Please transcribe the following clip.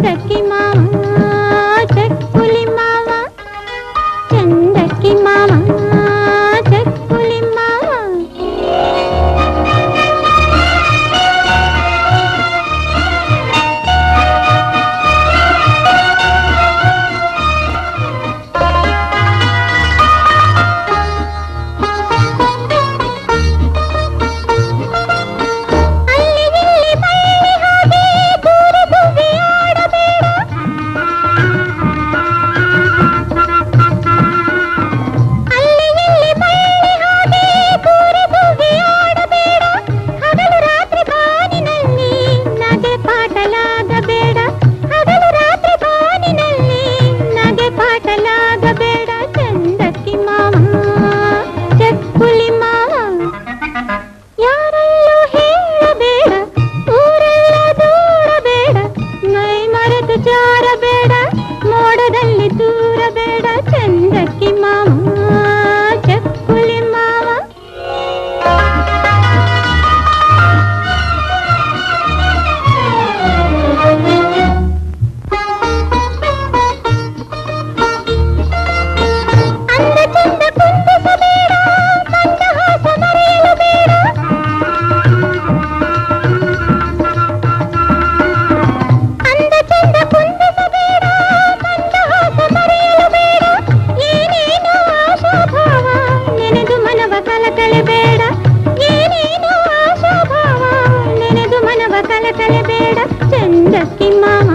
ಚಂದಕ್ಕಿ ಮಾವ ಚಕ್ಕುಲಿ ಮಾವ ಚಂದಕ್ಕಿ ಮಾವ ಚಕ್ಕುಲಿ ಮಾವ ಜಾರಬೇಡ ಮೋಡದಲ್ಲಿ ದೂರಬೇಡ ಚಂದಕ್ಕಿ ಮಾವ ಚಕ್ಕುಲಿ ಮಾವ ಅಂದ ಚಂದ ಕುಂದಿಸಬೇಡ ಮಂದಹಾಸ ಮರೆಯಲು ಬೇಡ ಅಂದ ಚಂದ ಕುಂದಿಸಬೇಡ ಮಂದಹಾಸ ಮರೆಯಲು ಬೇಡ ಏನೇನೋ ಆಶಾಭಾವ ನೆನೆದು ಮನವ ಕಲಕಲೆಬೇಡ ಏನೇನೋ ಆಶಾಭಾವ ನೆನೆದು ಮನವ ಕಲಕಲೆಬೇಡ ಚಂದಕ್ಕಿ ಮಾವ